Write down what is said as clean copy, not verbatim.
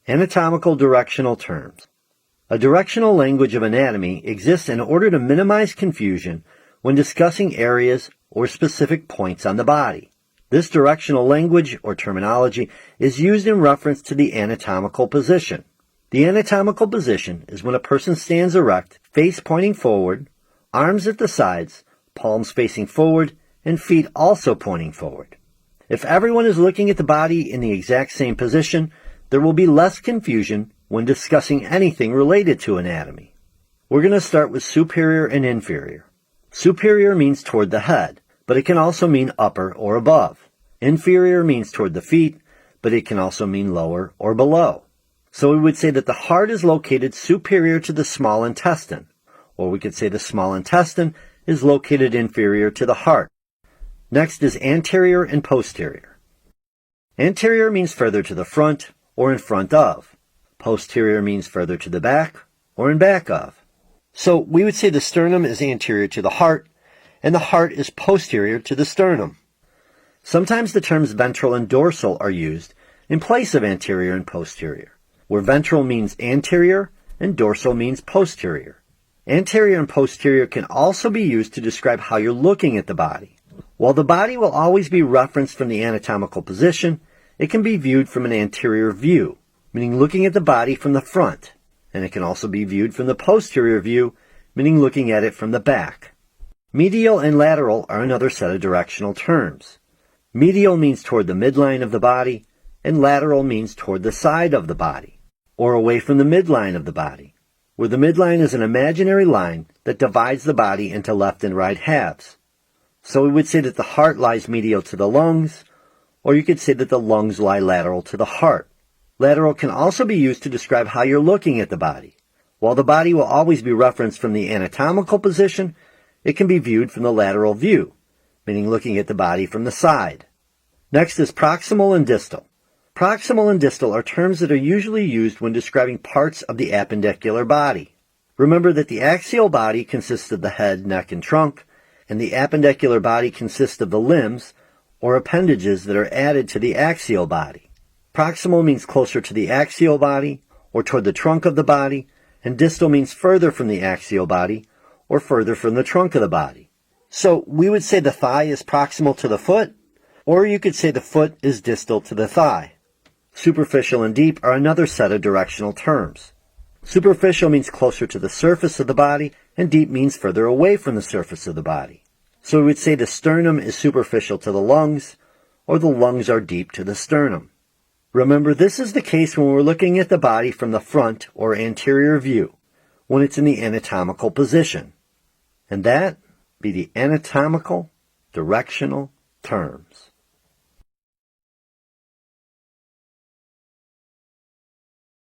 Anatomical directional terms. A directional language of anatomy exists in order to minimize confusion when discussing areas or specific points on the body. This directional language or terminology is used in reference to the anatomical position. The anatomical position is when a person stands erect, face pointing forward, arms at the sides, palms facing forward, and feet also pointing forward. If everyone is looking at the body in the exact same position, there will be less confusion when discussing anything related to anatomy. We're going to start with superior and inferior. Superior means toward the head, but it can also mean upper or above. Inferior means toward the feet, but it can also mean lower or below. So we would say that the heart is located superior to the small intestine, or we could say the small intestine is located inferior to the heart. Next is anterior and posterior. Anterior means further to the front or in front of. Posterior means further to the back or in back of. So we would say the sternum is anterior to the heart and the heart is posterior to the sternum. Sometimes the terms ventral and dorsal are used in place of anterior and posterior, where ventral means anterior and dorsal means posterior. Anterior and posterior can also be used to describe how you're looking at the body. While the body will always be referenced from the anatomical position, it can be viewed from an anterior view, meaning looking at the body from the front, and it can also be viewed from the posterior view, meaning looking at it from the back. Medial and lateral are another set of directional terms. Medial means toward the midline of the body, and lateral means toward the side of the body, or away from the midline of the body, where the midline is an imaginary line that divides the body into left and right halves. So we would say that the heart lies medial to the lungs, or you could say that the lungs lie lateral to the heart. Lateral can also be used to describe how you're looking at the body. While the body will always be referenced from the anatomical position, it can be viewed from the lateral view, meaning looking at the body from the side. Next is proximal and distal. Proximal and distal are terms that are usually used when describing parts of the appendicular body. Remember that the axial body consists of the head, neck, and trunk, and the appendicular body consists of the limbs, or appendages that are added to the axial body. Proximal means closer to the axial body, or toward the trunk of the body, and distal means further from the axial body, or further from the trunk of the body. So we would say the thigh is proximal to the foot, or you could say the foot is distal to the thigh. Superficial and deep are another set of directional terms. Superficial means closer to the surface of the body, and deep means further away from the surface of the body. So we would say the sternum is superficial to the lungs, or the lungs are deep to the sternum. Remember, this is the case when we're looking at the body from the front or anterior view, when it's in the anatomical position. And that be the anatomical directional terms.